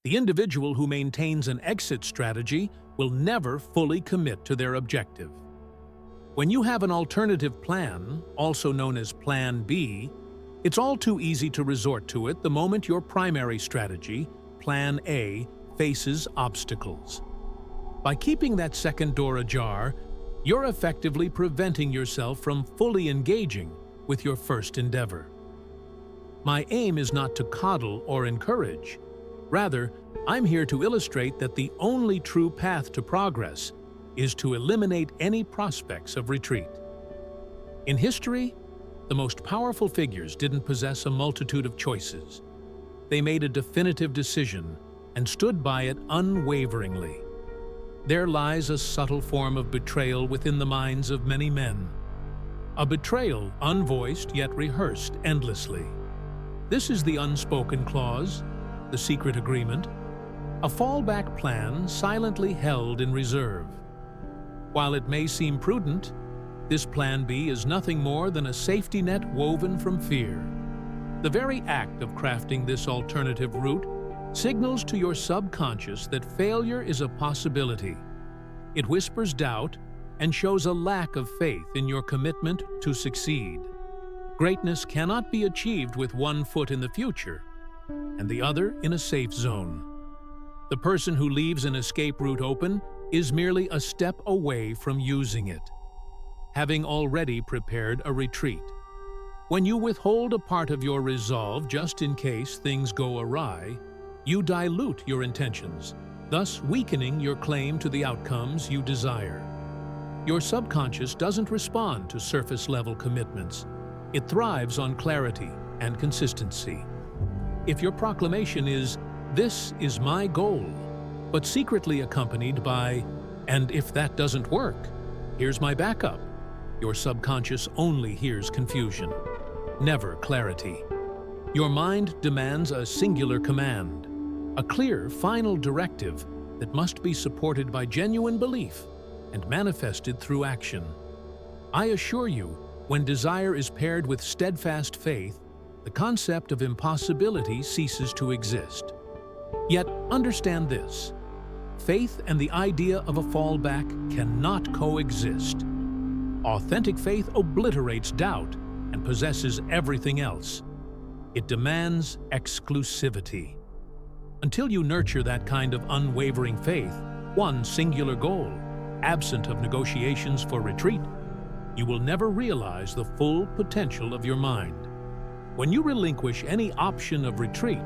The individual who maintains an exit strategy will never fully commit to their objective. When you have an alternative plan, also known as Plan B, it's all too easy to resort to it the moment your primary strategy, Plan A, faces obstacles. By keeping that second door ajar, you're effectively preventing yourself from fully engaging with your first endeavor. My aim is not to coddle or encourage. Rather, I'm here to illustrate that the only true path to progress is to eliminate any prospects of retreat. In history, the most powerful figures didn't possess a multitude of choices. They made a definitive decision and stood by it unwaveringly. There lies a subtle form of betrayal within the minds of many men. A betrayal unvoiced yet rehearsed endlessly. This is the unspoken clause, the secret agreement, a fallback plan silently held in reserve. While it may seem prudent, this Plan B is nothing more than a safety net woven from fear. The very act of crafting this alternative route signals to your subconscious that failure is a possibility. It whispers doubt and shows a lack of faith in your commitment to succeed. Greatness cannot be achieved with one foot in the future and the other in a safe zone. The person who leaves an escape route open is merely a step away from using it, having already prepared a retreat. When you withhold a part of your resolve just in case things go awry, you dilute your intentions, thus weakening your claim to the outcomes you desire. Your subconscious doesn't respond to surface-level commitments. It thrives on clarity and consistency. If your proclamation is, "This is my goal," but secretly accompanied by, "And if that doesn't work, here's my backup," your subconscious only hears confusion, never clarity. Your mind demands a singular command, a clear, final directive that must be supported by genuine belief and manifested through action. I assure you, when desire is paired with steadfast faith, the concept of impossibility ceases to exist. Yet, understand this: faith and the idea of a fallback cannot coexist. Authentic faith obliterates doubt and possesses everything else. It demands exclusivity. Until you nurture that kind of unwavering faith, one singular goal, absent of negotiations for retreat, you will never realize the full potential of your mind. When you relinquish any option of retreat,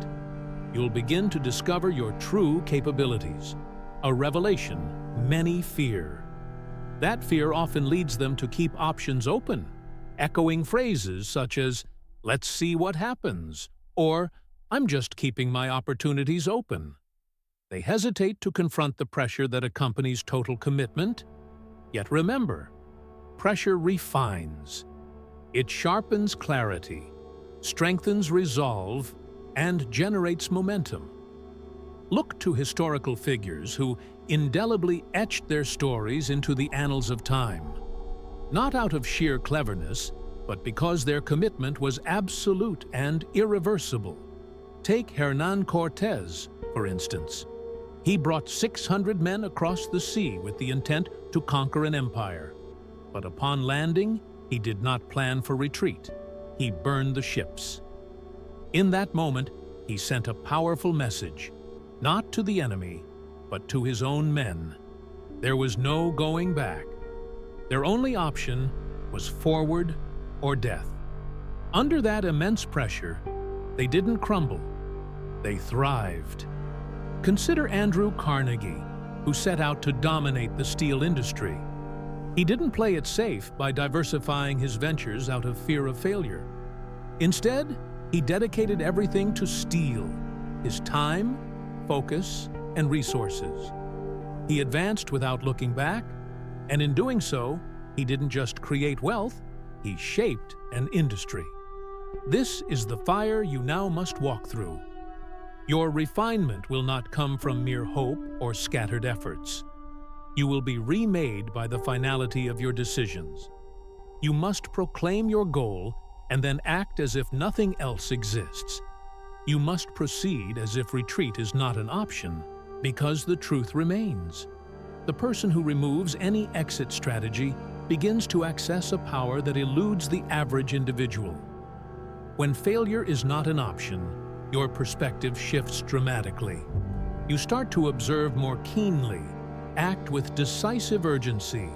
you'll begin to discover your true capabilities, a revelation many fear. That fear often leads them to keep options open, echoing phrases such as, "Let's see what happens," or "I'm just keeping my opportunities open." They hesitate to confront the pressure that accompanies total commitment. Yet remember, pressure refines. It sharpens clarity, strengthens resolve, and generates momentum. Look to historical figures who indelibly etched their stories into the annals of time, not out of sheer cleverness, but because their commitment was absolute and irreversible. Take Hernán Cortés, for instance. He brought 600 men across the sea with the intent to conquer an empire. But upon landing, he did not plan for retreat. He burned the ships. In that moment, he sent a powerful message, not to the enemy, but to his own men. There was no going back. Their only option was forward or death. Under that immense pressure, they didn't crumble. They thrived. Consider Andrew Carnegie, who set out to dominate the steel industry. He didn't play it safe by diversifying his ventures out of fear of failure. Instead, he dedicated everything to steel, his time, focus, and resources. He advanced without looking back, and in doing so, he didn't just create wealth, he shaped an industry. This is the fire you now must walk through. Your refinement will not come from mere hope or scattered efforts. You will be remade by the finality of your decisions. You must proclaim your goal and then act as if nothing else exists. You must proceed as if retreat is not an option, because the truth remains. The person who removes any exit strategy begins to access a power that eludes the average individual. When failure is not an option, your perspective shifts dramatically. You start to observe more keenly, act with decisive urgency,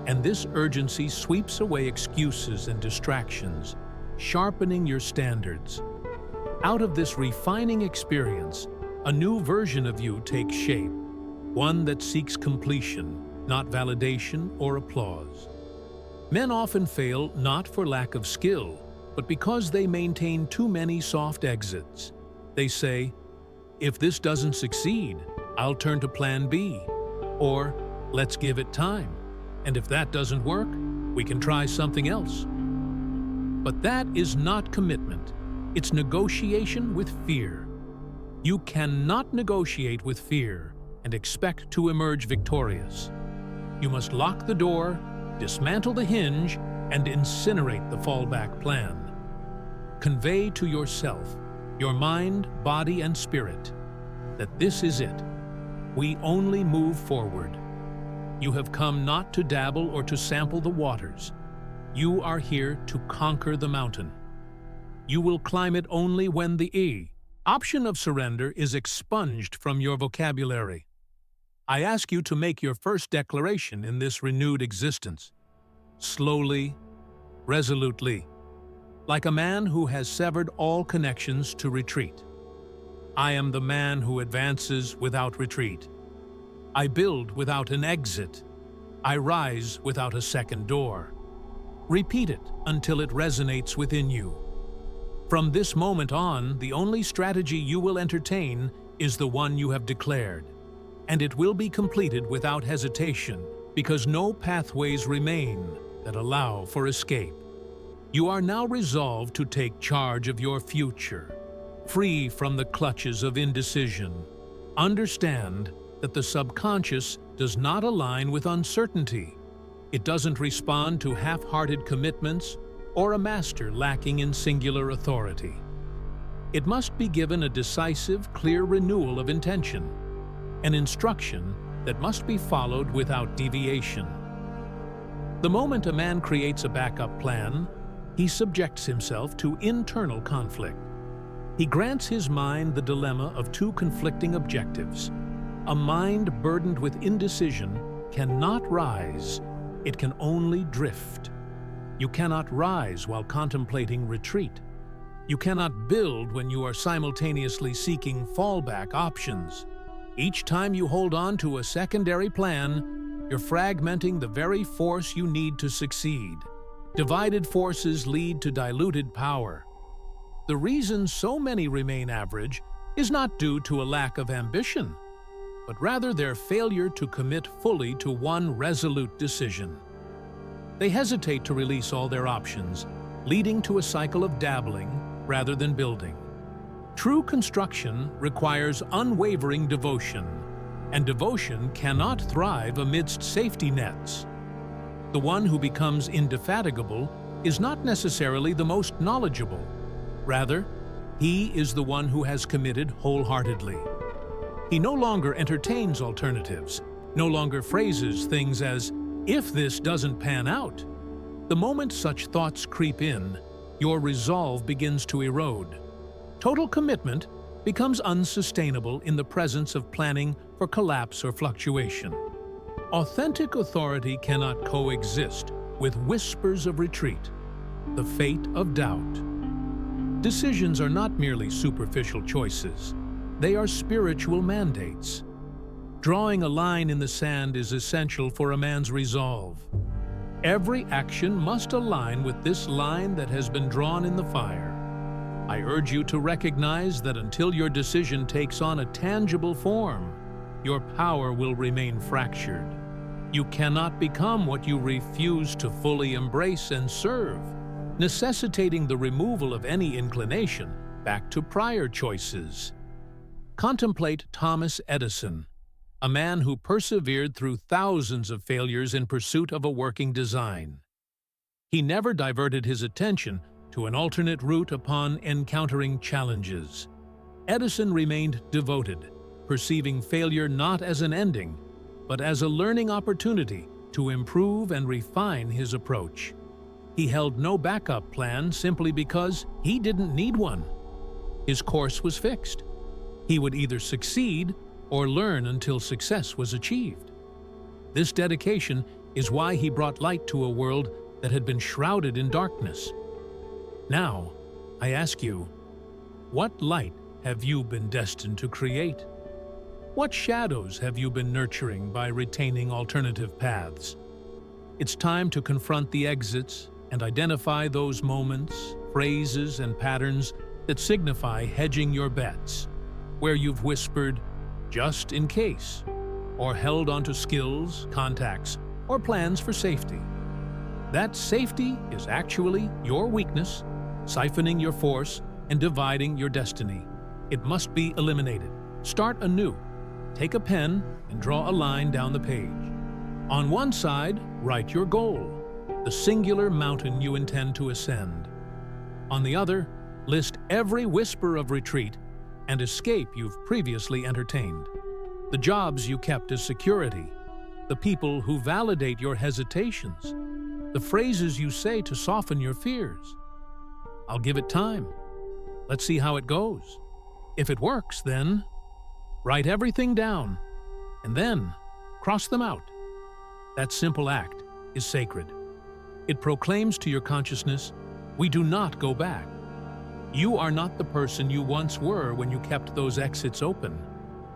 and this urgency sweeps away excuses and distractions, sharpening your standards. Out of this refining experience, a new version of you takes shape, one that seeks completion, not validation or applause. Men often fail not for lack of skill, but because they maintain too many soft exits. They say, "If this doesn't succeed, I'll turn to plan B," or "Let's give it time, and if that doesn't work, we can try something else." But that is not commitment. It's negotiation with fear. You cannot negotiate with fear and expect to emerge victorious. You must lock the door, dismantle the hinge, and incinerate the fallback plan. Convey to yourself, your mind, body, and spirit, that this is it. We only move forward. You have come not to dabble or to sample the waters. You are here to conquer the mountain. You will climb it only when the option of surrender is expunged from your vocabulary. I ask you to make your first declaration in this renewed existence. Slowly, resolutely, like a man who has severed all connections to retreat. I am the man who advances without retreat. I build without an exit. I rise without a second door. Repeat it until it resonates within you. From this moment on, the only strategy you will entertain is the one you have declared, and it will be completed without hesitation, because no pathways remain that allow for escape. You are now resolved to take charge of your future, free from the clutches of indecision. Understand that the subconscious does not align with uncertainty. It doesn't respond to half-hearted commitments or a master lacking in singular authority. It must be given a decisive, clear renewal of intention, an instruction that must be followed without deviation. The moment a man creates a backup plan, he subjects himself to internal conflict. He grants his mind the dilemma of two conflicting objectives. A mind burdened with indecision cannot rise, it can only drift. You cannot rise while contemplating retreat. You cannot build when you are simultaneously seeking fallback options. Each time you hold on to a secondary plan, you're fragmenting the very force you need to succeed. Divided forces lead to diluted power. The reason so many remain average is not due to a lack of ambition, but rather their failure to commit fully to one resolute decision. They hesitate to release all their options, leading to a cycle of dabbling rather than building. True construction requires unwavering devotion, and devotion cannot thrive amidst safety nets. The one who becomes indefatigable is not necessarily the most knowledgeable. Rather, he is the one who has committed wholeheartedly. He no longer entertains alternatives, no longer phrases things as, "If this doesn't pan out." The moment such thoughts creep in, your resolve begins to erode. Total commitment becomes unsustainable in the presence of planning for collapse or fluctuation. Authentic authority cannot coexist with whispers of retreat, the fate of doubt. Decisions are not merely superficial choices. They are spiritual mandates. Drawing a line in the sand is essential for a man's resolve. Every action must align with this line that has been drawn in the fire. I urge you to recognize that until your decision takes on a tangible form, your power will remain fractured. You cannot become what you refuse to fully embrace and serve, necessitating the removal of any inclination back to prior choices. Contemplate Thomas Edison, a man who persevered through thousands of failures in pursuit of a working design. He never diverted his attention to an alternate route upon encountering challenges. Edison remained devoted, perceiving failure not as an ending, but as a learning opportunity to improve and refine his approach. He held no backup plan simply because he didn't need one. His course was fixed. He would either succeed or learn until success was achieved. This dedication is why he brought light to a world that had been shrouded in darkness. Now, I ask you, what light have you been destined to create? What shadows have you been nurturing by retaining alternative paths? It's time to confront the exits and identify those moments, phrases, and patterns that signify hedging your bets, where you've whispered, "just in case," or held onto skills, contacts, or plans for safety. That safety is actually your weakness, siphoning your force and dividing your destiny. It must be eliminated. Start anew. Take a pen and draw a line down the page. On one side, write your goal, the singular mountain you intend to ascend. On the other, list every whisper of retreat and escape you've previously entertained. The jobs you kept as security, the people who validate your hesitations, the phrases you say to soften your fears. I'll give it time. Let's see how it goes. If it works, then write everything down, and then cross them out. That simple act is sacred. It proclaims to your consciousness, we do not go back. You are not the person you once were when you kept those exits open.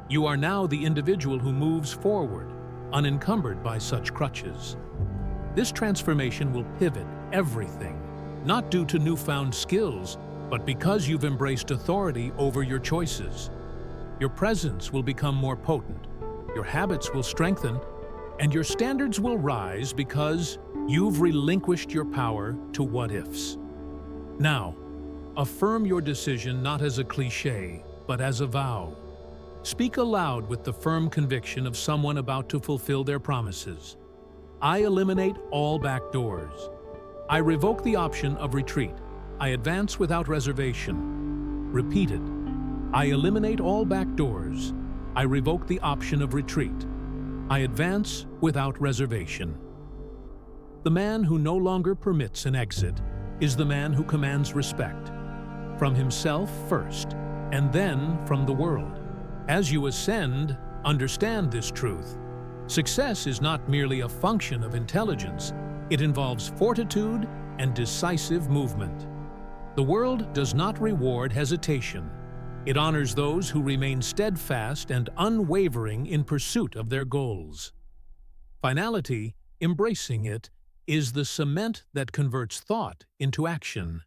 You are now the individual who moves forward, unencumbered by such crutches. This transformation will pivot everything, not due to newfound skills, but because you've embraced authority over your choices. Your presence will become more potent, your habits will strengthen, and your standards will rise because you've relinquished your power to what-ifs. Now, affirm your decision not as a cliché, but as a vow. Speak aloud with the firm conviction of someone about to fulfill their promises. I eliminate all back doors. I revoke the option of retreat. I advance without reservation. Repeat it. I eliminate all back doors. I revoke the option of retreat. I advance without reservation. The man who no longer permits an exit is the man who commands respect, from himself first, and then from the world. As you ascend, understand this truth. Success is not merely a function of intelligence. It involves fortitude and decisive movement. The world does not reward hesitation. It honors those who remain steadfast and unwavering in pursuit of their goals. Finality, embracing it, is the cement that converts thought into action.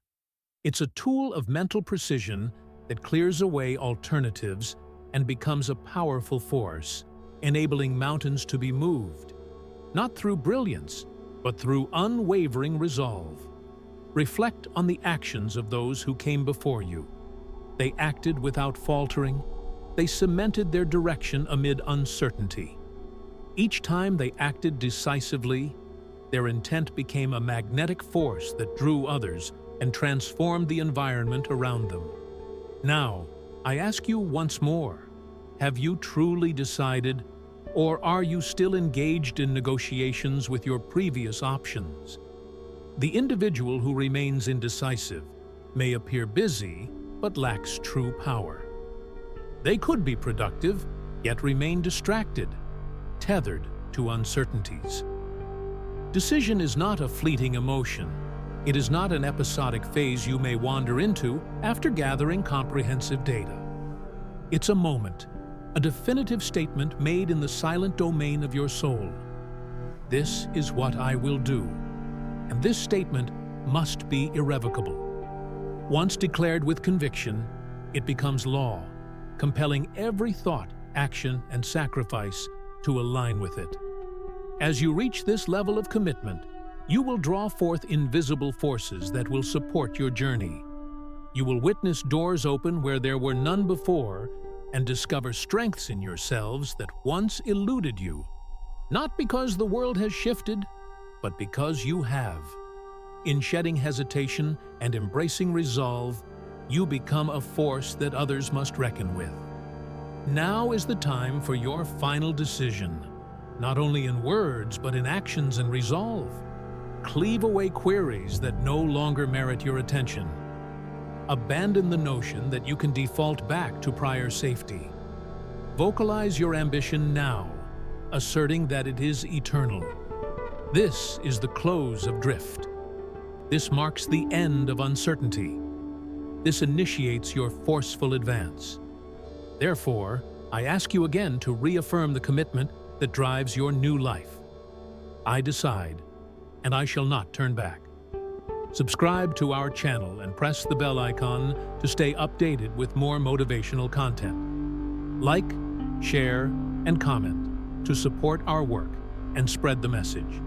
It's a tool of mental precision that clears away alternatives and becomes a powerful force, enabling mountains to be moved, not through brilliance, but through unwavering resolve. Reflect on the actions of those who came before you. They acted without faltering. They cemented their direction amid uncertainty. Each time they acted decisively, their intent became a magnetic force that drew others and transformed the environment around them. Now, I ask you once more, have you truly decided, or are you still engaged in negotiations with your previous options? The individual who remains indecisive may appear busy, but lacks true power. They could be productive, yet remain distracted, tethered to uncertainties. Decision is not a fleeting emotion. It is not an episodic phase you may wander into after gathering comprehensive data. It's a moment, a definitive statement made in the silent domain of your soul. This is what I will do, and this statement must be irrevocable. Once declared with conviction, it becomes law, compelling every thought, action, and sacrifice to align with it. As you reach this level of commitment, you will draw forth invisible forces that will support your journey. You will witness doors open where there were none before and discover strengths in yourselves that once eluded you, not because the world has shifted, but because you have. In shedding hesitation and embracing resolve, you become a force that others must reckon with. Now is the time for your final decision, not only in words but in actions and resolve. Cleave away queries that no longer merit your attention. Abandon the notion that you can default back to prior safety. Vocalize your ambition now, asserting that it is eternal. This is the close of drift. This marks the end of uncertainty. This initiates your forceful advance. Therefore, I ask you again to reaffirm the commitment that drives your new life. I decide, and I shall not turn back. Subscribe to our channel and press the bell icon to stay updated with more motivational content. Like, share, and comment to support our work and spread the message.